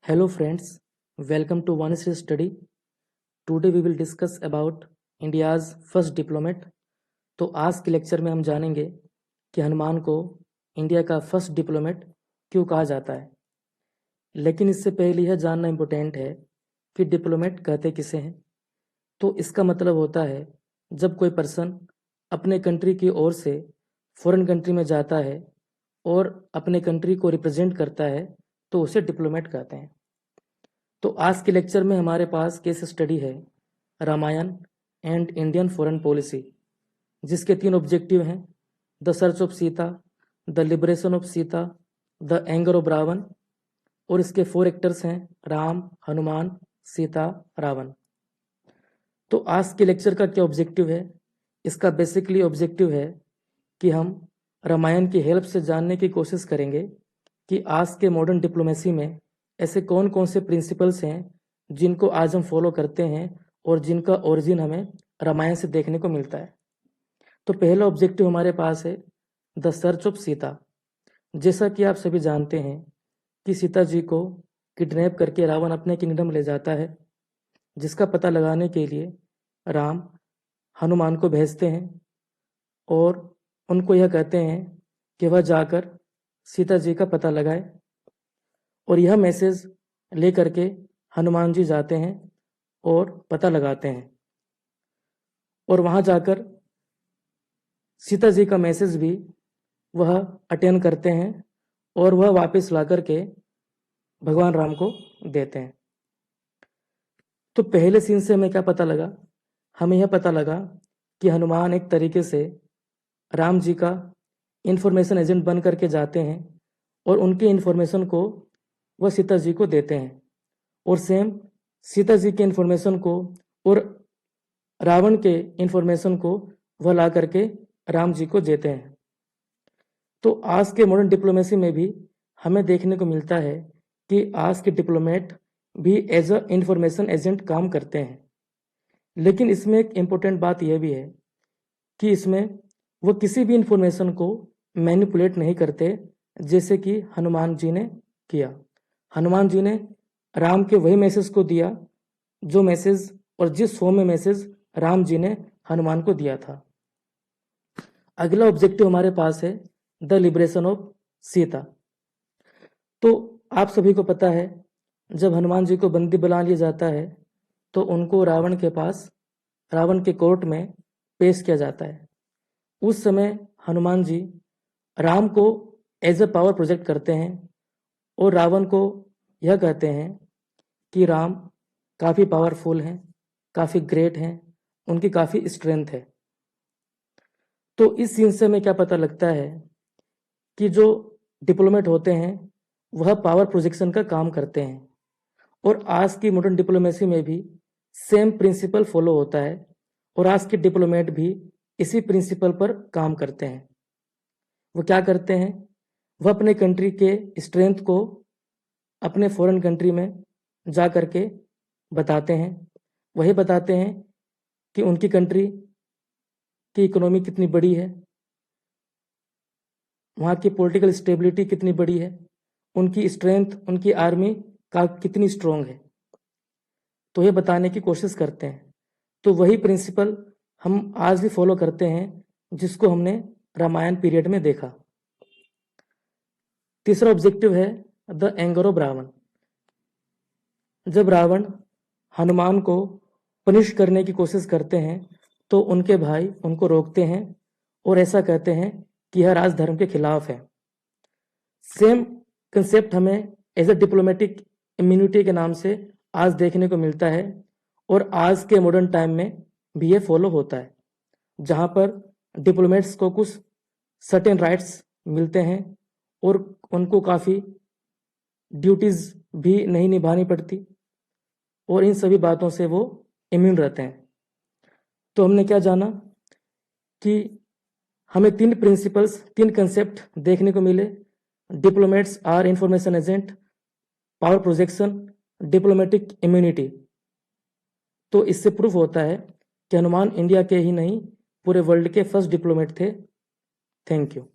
Hello friends, welcome to One Street Study. Today we will discuss about India's first diplomat. तो आज के lecture में हम जानेंगे कि हनुमान को इंडिया का फर्स्ट डिप्लोमेट क्यों कहा जाता है। लेकिन इससे पहले यह जानना इम्पोर्टेंट है कि डिप्लोमेट कहते किसे हैं। तो इसका मतलब होता है जब कोई पर्सन अपने कंट्री की ओर से फॉरेन कंट्री में जाता है और अपने कंट्री को रिप्रेजेंट करता है तो उसे डिप्लोमेट कहते हैं। तो आज के लेक्चर में हमारे पास केस स्टडी है Ramayana and Indian foreign policy, जिसके 3 ऑब्जेक्टिव हैं: the search of Sita, the liberation of Sita, the anger of Ravana. और इसके 4 एक्टर्स हैं राम, हनुमान, सीता, रावण। तो आज के लेक्चर का क्या ऑब्जेक्टिव है? इसका बेसिकली ऑब्जेक्टिव है कि हम रामायण की हेल्प से जानने की कोशिश करेंगे कि आज के मॉडर्न डिप्लोमेसी में ऐसे कौन कौन से प्रिंसिपल्स हैं जिनको आज हम फॉलो करते हैं और जिनका ओरिजिन हमें रामायण से देखने को मिलता है। तो पहला ऑब्जेक्टिव हमारे पास है द सर्च ऑफ सीता। जैसा कि आप सभी जानते हैं कि सीता जी को किडनैप करके रावण अपने किंगडम ले जाता है, जिसका पता लगाने के लिए राम हनुमान को भेजते हैं और उनको यह कहते हैं कि वह जाकर सीता जी का पता लगाए। और यह मैसेज लेकर के हनुमान जी जाते हैं और पता लगाते हैं और वहां जाकर सीता जी का मैसेज भी वह अटेंड करते हैं और वह वापस ला करके भगवान राम को देते हैं। तो पहले सीन से हमें क्या पता लगा? हमें यह पता लगा कि हनुमान एक तरीके से राम जी का इंफॉर्मेशन एजेंट बन करके जाते हैं और उनके इंफॉर्मेशन को वह सीता जी को देते हैं और सेम सीता जी के इंफॉर्मेशन को और रावण के इंफॉर्मेशन को वह ला करके राम जी को देते हैं। तो आज के मॉडर्न डिप्लोमेसी में भी हमें देखने को मिलता है कि आज के डिप्लोमेट भी एज अ इंफॉर्मेशन एजेंट काम करते हैं। लेकिन इसमें एक इम्पोर्टेंट बात यह भी है कि इसमें वो किसी भी इंफॉर्मेशन को मैनिपुलेट नहीं करते, जैसे कि हनुमान जी ने किया। हनुमान जी ने राम के वही मैसेज को दिया जो मैसेज और जिस फॉर्म में मैसेज राम जी ने हनुमान को दिया था। अगला ऑब्जेक्टिव हमारे पास है द लिबरेशन ऑफ सीता। तो आप सभी को पता है जब हनुमान जी को बंदी बना लिया जाता है तो उनको रावण के कोर्ट में पेश किया जाता है। उस समय हनुमान जी राम को एज अ पावर प्रोजेक्ट करते हैं और रावण को यह कहते हैं कि राम काफ़ी पावरफुल हैं, काफ़ी ग्रेट हैं, उनकी काफ़ी स्ट्रेंथ है। तो इस सीन से हमें क्या पता लगता है कि जो डिप्लोमेट होते हैं वह पावर प्रोजेक्शन का काम करते हैं और आज की मॉडर्न डिप्लोमेसी में भी सेम प्रिंसिपल फॉलो होता है और आज के डिप्लोमेट भी इसी प्रिंसिपल पर काम करते हैं। वो क्या करते हैं? वह अपने कंट्री के स्ट्रेंथ को अपने फॉरेन कंट्री में जा करके बताते हैं। वही बताते हैं कि उनकी कंट्री की इकोनॉमी कितनी बड़ी है, वहाँ की पॉलिटिकल स्टेबिलिटी कितनी बड़ी है, उनकी स्ट्रेंथ, उनकी आर्मी का कितनी स्ट्रॉन्ग है, तो ये बताने की कोशिश करते हैं। तो वही प्रिंसिपल हम आज भी फॉलो करते हैं जिसको हमने रामायण पीरियड में देखा। तीसरा ऑब्जेक्टिव है द एंगर ऑफ रावण। जब रावण हनुमान को पनिश करने की कोशिश करते हैं तो उनके भाई उनको रोकते हैं और ऐसा कहते हैं कि यह राजधर्म के खिलाफ है। सेम कंसेप्ट हमें एज अ डिप्लोमेटिक इम्यूनिटी के नाम से आज देखने को मिलता है और आज के मॉडर्न टाइम में भी ये फॉलो होता है, जहाँ पर डिप्लोमेट्स को कुछ सर्टेन राइट्स मिलते हैं और उनको काफ़ी ड्यूटीज भी नहीं निभानी पड़ती और इन सभी बातों से वो इम्यून रहते हैं। तो हमने क्या जाना कि हमें 3 प्रिंसिपल्स, 3 कंसेप्ट देखने को मिले। Diplomats are information agent, power projection, diplomatic immunity. तो इससे प्रूफ होता है कि हनुमान इंडिया के ही नहीं पूरे वर्ल्ड के फर्स्ट डिप्लोमेट थे। Thank you.